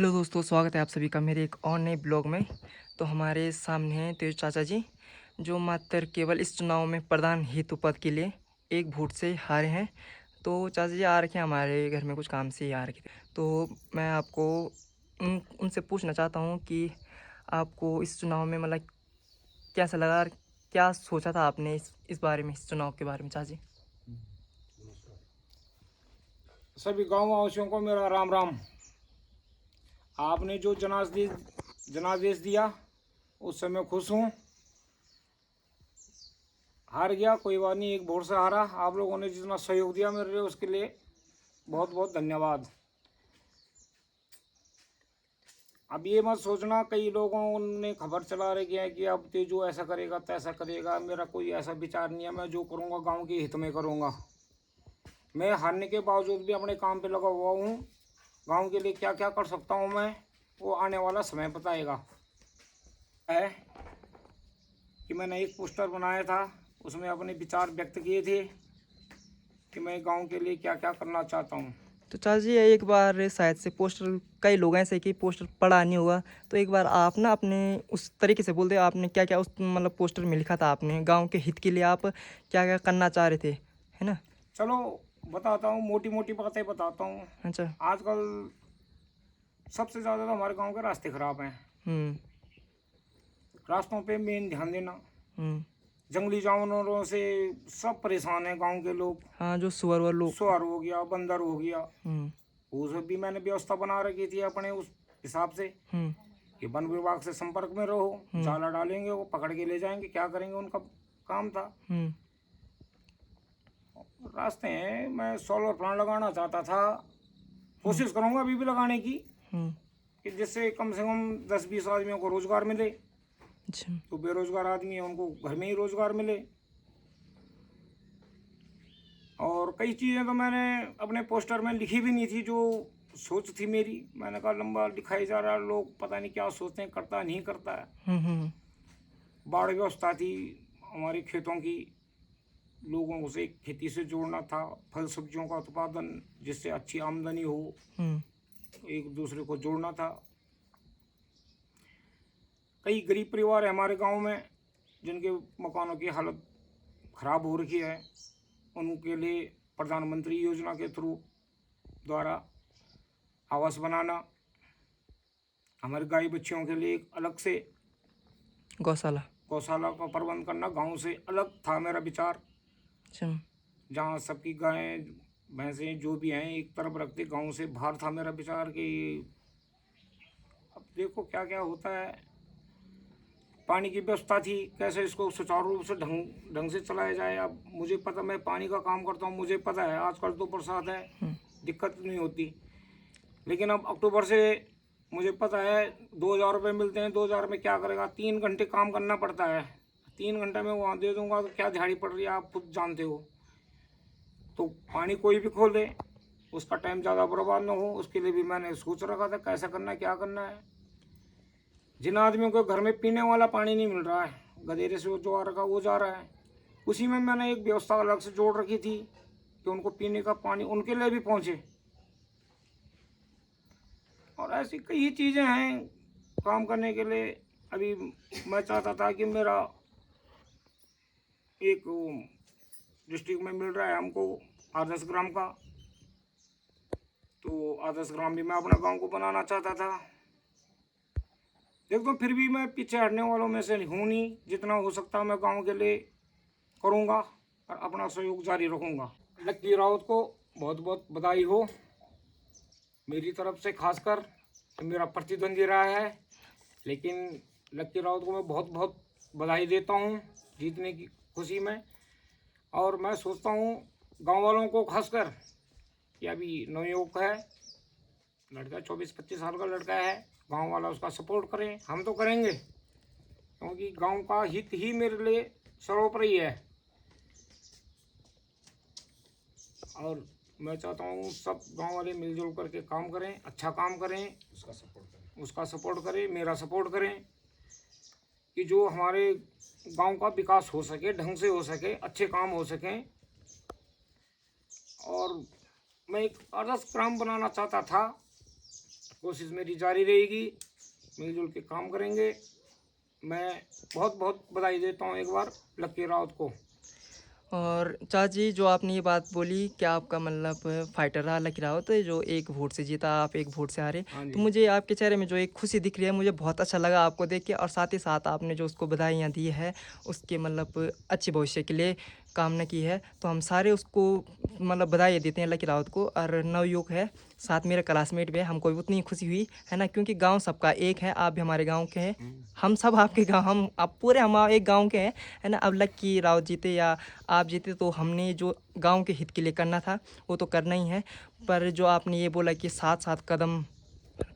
Hello दोस्तों, स्वागत है आप सभी का मेरे एक और नए ब्लॉग में। तो हमारे सामने हैं तेज चाचा जी, जो मात्र केवल इस चुनाव में प्रधान हेतु पद के लिए एक वोट से हारे हैं। तो चाचा जी आ रखे हैं हमारे घर में, कुछ काम से ही आ रखे थे। तो मैं आपको उनसे पूछना चाहता हूँ कि आपको इस चुनाव में मतलब कैसा लगा और क्या सोचा था आपने इस बारे में, इस चुनाव के बारे में चाचा जी। सभी गांव वासियों को मेरा राम राम। आपने जो जनादेश दिया उससे मैं खुश हूँ। हार गया कोई बात नहीं, एक वोट से हारा। आप लोगों ने जितना सहयोग दिया मेरे लिए उसके लिए बहुत बहुत धन्यवाद। अब ये मत सोचना, कई लोगों ने खबर चला रही है कि अब तेजू ऐसा करेगा तैसा करेगा। मेरा कोई ऐसा विचार नहीं है। मैं जो करूँगा गांव के हित में करूँगा। मैं हारने के बावजूद भी अपने काम पे लगा हुआ हूँ। गांव के लिए क्या क्या कर सकता हूँ मैं, वो आने वाला समय बताएगा। है कि मैंने एक पोस्टर बनाया था, उसमें अपने विचार व्यक्त किए थे कि मैं गांव के लिए क्या क्या करना चाहता हूं। तो चाचा जी एक बार शायद से पोस्टर, कई लोग ऐसे कि पोस्टर पढ़ा नहीं होगा, तो एक बार आप ना अपने उस तरीके से बोल दे, आपने क्या क्या उस मतलब पोस्टर में लिखा था, आपने गांव के हित के लिए आप क्या क्या करना चाह रहे थे, है ना। चलो बताता हूँ, मोटी मोटी बातें बताता हूँ। अच्छा। आजकल सबसे ज़्यादा तो हमारे गांव के रास्ते खराब हैं। हम्म। रास्तों पे मेन ध्यान देना। हम्म। जंगली जानवरों से सब परेशान हैं गांव के लोग। हाँ, जो सुअर वर लोग। सुअर हो गया, बंदर हो गया, हम्म। वो सब भी मैंने व्यवस्था बना रखी थी अपने उस हिसाब से हम्म। कि वन विभाग से संपर्क में रहो। हम्म। जाला डालेंगे, वो पकड़ के ले जाएंगे, क्या करेंगे उनका काम था। हम्म। रास्ते हैं, मैं सोलर प्लांट लगाना चाहता था। कोशिश करूंगा अभी भी लगाने की, हम्म। कि जिससे कम से कम 10-20 आदमियों को रोजगार मिले। अच्छा। जो बेरोजगार आदमी है उनको घर में ही रोजगार मिले। और कई चीज़ें तो मैंने अपने पोस्टर में लिखी भी नहीं थी, जो सोच थी मेरी। मैंने कहा लंबा दिखाई जा रहा है, लोग पता नहीं क्या सोचते हैं, करता नहीं करता है। हम्म। बाढ़ व्यवस्था थी हमारे खेतों की, लोगों से खेती से जोड़ना था, फल सब्जियों का उत्पादन जिससे अच्छी आमदनी हो, हम्म। एक दूसरे को जोड़ना था। कई गरीब परिवार है हमारे गांव में जिनके मकानों की हालत ख़राब हो रखी है। उनके लिए प्रधानमंत्री योजना के थ्रू द्वारा आवास बनाना, हमारे गाय बच्चियों के लिए एक अलग से गौशाला। गौशाला का प्रबंध करना, गांव से अलग था मेरा विचार। अच्छा। जहाँ सबकी गायें भैंसें जो भी हैं एक तरफ रखते, गांव से बाहर था मेरा विचार कि अब देखो क्या क्या होता है। पानी की व्यवस्था थी, कैसे इसको सुचारू रूप से ढंग ढंग से चलाया जाए। अब मुझे पता, मैं पानी का काम करता हूँ, मुझे पता है आजकल तो बरसात है, दिक्कत नहीं होती। लेकिन अब अक्टूबर से मुझे पता है 2,000 रुपये मिलते हैं। 2,000 में क्या करेगा, 3 घंटे काम करना पड़ता है। 3 घंटे में वहाँ दे दूंगा तो क्या दिहाड़ी पड़ रही है, आप खुद जानते हो। तो पानी कोई भी खोले, उसका टाइम ज़्यादा बर्बाद ना हो, उसके लिए भी मैंने सोच रखा था कैसा करना है, क्या करना है। जिन आदमियों को घर में पीने वाला पानी नहीं मिल रहा है, गधेरे से जो आ रखा वो जा रहा है, उसी में मैंने एक व्यवस्था अलग से जोड़ रखी थी कि उनको पीने का पानी उनके लिए भी पहुँचे। और ऐसी कई चीज़ें हैं काम करने के लिए। अभी मैं चाहता था कि मेरा एक डिस्ट्रिक्ट में मिल रहा है हमको आदर्श ग्राम का, तो आदर्श ग्राम भी मैं अपना गांव को बनाना चाहता था। देख, तो फिर भी मैं पीछे हटने वालों में से हूँ नहीं। जितना हो सकता मैं गांव के लिए करूँगा और अपना सहयोग जारी रखूँगा। लक्की राउत को बहुत बहुत बधाई हो मेरी तरफ से, खासकर मेरा प्रतिद्वंदी रहा है। लेकिन लक्की राउत को मैं बहुत बहुत बधाई देता हूँ जीतने की खुशी में। और मैं सोचता हूँ गांव वालों को खासकर कि अभी नवयुवक है, लड़का 24-25 साल का लड़का है, गांव वाला उसका सपोर्ट करें। हम तो करेंगे, क्योंकि गांव का हित ही मेरे लिए सर्वोपरि है। और मैं चाहता हूँ सब गांव वाले मिलजुल करके काम करें, अच्छा काम करें, उसका सपोर्ट करें, मेरा सपोर्ट करें, कि जो हमारे गांव का विकास हो सके, ढंग से हो सके, अच्छे काम हो सकें। और मैं एक आदर्श ग्राम बनाना चाहता था कोशिश मेरी जारी रहेगी, मिलजुल के काम करेंगे। मैं बहुत बहुत बधाई देता हूँ एक बार लक्की राउत को। और चाचा जी, जो आपने ये बात बोली कि आपका मतलब फाइटर रहा लकी रावत, जो एक वोट से जीता, आप एक वोट से हारे, हाँ तो जी। मुझे आपके चेहरे में जो एक खुशी दिख रही है, मुझे बहुत अच्छा लगा आपको देख के। और साथ ही साथ आपने जो उसको बधाइयाँ दी है, उसके मतलब अच्छे भविष्य के लिए कामना की है, तो हम सारे उसको मतलब बधाई देते हैं लकी रावत को। और नवयुवक है, साथ मेरे क्लासमेट भी है, हमको भी उतनी खुशी हुई है ना, क्योंकि गांव सबका एक है। आप भी हमारे गांव के हैं, हम सब आपके गांव, हम आप पूरे हम एक गांव के हैं, है ना। अब लकी रावत जीते या आप जीते, तो हमने जो गांव के हित के लिए करना था वो तो करना ही है। पर जो आपने ये बोला कि साथ साथ कदम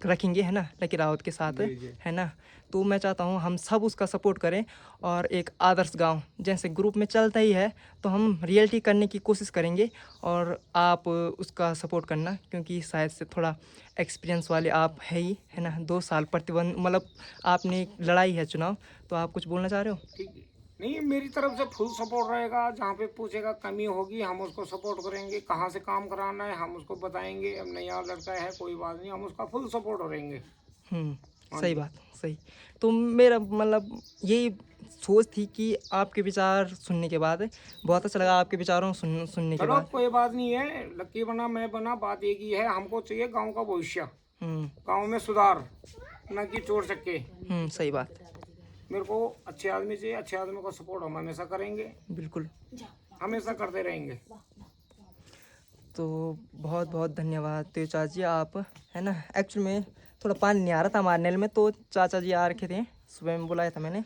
रखेंगे, है ना, लकी रावत के साथ, जी जी। है ना, तो मैं चाहता हूँ हम सब उसका सपोर्ट करें। और एक आदर्श गांव जैसे ग्रुप में चलता ही है, तो हम रियलिटी करने की कोशिश करेंगे। और आप उसका सपोर्ट करना, क्योंकि शायद से थोड़ा एक्सपीरियंस वाले आप है ही, है ना। 2 साल प्रतिबंध मतलब आपने लड़ाई है चुनाव, तो आप कुछ बोलना चाह रहे हो? ठीक है। नहीं, मेरी तरफ से फुल सपोर्ट रहेगा। जहाँ पे पूछेगा कमी होगी हम उसको सपोर्ट करेंगे, कहाँ से काम कराना है हम उसको बताएंगे। अब नया लड़का है कोई बात नहीं, हम उसका फुल सपोर्ट करेंगे। हाँ सही जी। बात, सही। तो मेरा मतलब यही सोच थी कि आपके विचार सुनने के बाद बहुत अच्छा लगा, आपके विचारों सुनने के चलो बाद। कोई बात नहीं है, लक्की बना मैं बना, बात एक ही है। हमको चाहिए गांव का भविष्य, हुँ, गांव में सुधार, न कि चोर चक्के। सही बात। मेरे को अच्छे आदमी चाहिए, अच्छे आदमी का सपोर्ट हम हमेशा करेंगे, बिल्कुल। हमेशा करते रहेंगे। तो बहुत बहुत धन्यवाद तो चाचा जी आप, है ना। एक्चुअली में थोड़ा पानी नहीं आ रहा था हमारे नल में, तो चाचा जी आ रखे थे, सुबह में बुलाया था मैंने,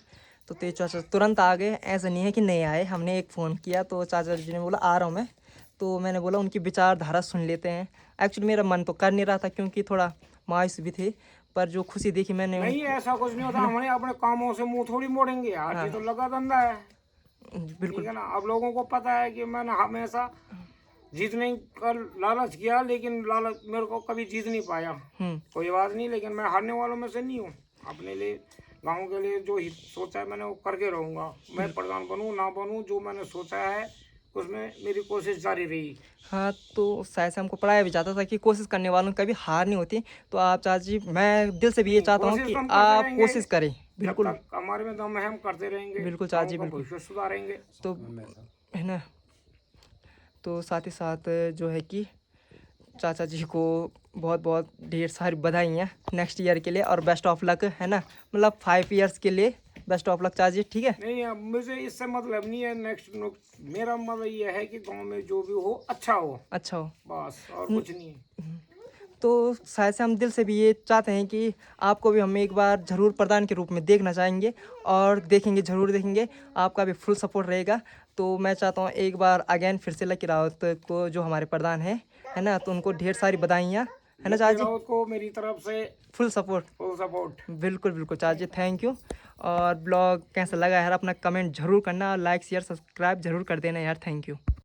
तो तेज चाचा तुरंत आ गए। ऐसा नहीं है कि नहीं आए, हमने एक फ़ोन किया तो चाचा जी ने बोला आ रहा हूँ मैं, तो मैंने बोला उनकी विचारधारा सुन लेते हैं। एक्चुअली मेरा मन तो कर नहीं रहा था, क्योंकि थोड़ा मायूस भी थे, पर जो खुशी देखी मैंने नहीं, उनको, ऐसा कुछ नहीं होता। है ना। हमने अपने कामों से मुंह थोड़ी मोड़ेंगे यार, हाँ, ये तो लगा धंधा है। ठीक बिल्कुल। है ना। अब लोगों को पता है कि मैंने हमेशा जीतने का लालच किया, लेकिन लालच मेरे को कभी जीत नहीं पाया। हुँ, कोई बात नहीं, लेकिन मैं हारने वालों में से नहीं हूँ। अपने लिए, गांव के लिए जो हित सोचा है मैंने वो करके रहूँगा। मैं प्रधान बनूँ ना बनूँ, जो मैंने सोचा है उसमें मेरी कोशिश जारी रही। हाँ, तो शायद से हमको पढ़ाया भी जाता था कि कोशिश करने वालों की कभी हार नहीं होती। तो आप चाचा जी, मैं दिल से भी ये नहीं, चाहता हूँ कोशिश कि तो हम करते आप रहेंगे। कोशिश करें। जब बिल्कुल, तक हमारे में दम है हम करते रहेंगे, बिल्कुल चाचा गाँव जी, का बिल्कुल। भविष्य सुधारेंगे। तो है ना, तो साथ ही साथ जो है कि चाचा जी को बहुत बहुत ढेर सारी बधाइयाँ नेक्स्ट ईयर के लिए, और बेस्ट ऑफ लक, है ना। मतलब 5 इयर्स के लिए बेस्ट ऑफ लक चाचा जी, ठीक है। नहीं, अब मुझे इससे मतलब नहीं है नेक्स्ट। मेरा मतलब ये है कि गांव में जो भी हो अच्छा हो, अच्छा हो। बस, और हम्म, कुछ नहीं है। तो शायद से हम दिल से भी ये चाहते हैं कि आपको भी हम एक बार ज़रूर प्रधान के रूप में देखना चाहेंगे, और देखेंगे, ज़रूर देखेंगे। आपका भी फुल सपोर्ट रहेगा। तो मैं चाहता हूँ एक बार अगेन फिर से लकी रावत को, जो हमारे प्रधान हैं, है ना, तो उनको ढेर सारी बधाइयाँ, है ना चाचा लकी जी। राउत को मेरी तरफ से फुल सपोर्ट। Full support. बिल्कुल बिल्कुल चाचा जी, थैंक यू। और ब्लॉग कैसा लगा यार, अपना कमेंट ज़रूर करना, और लाइक शेयर सब्सक्राइब ज़रूर कर देना यार, थैंक यू।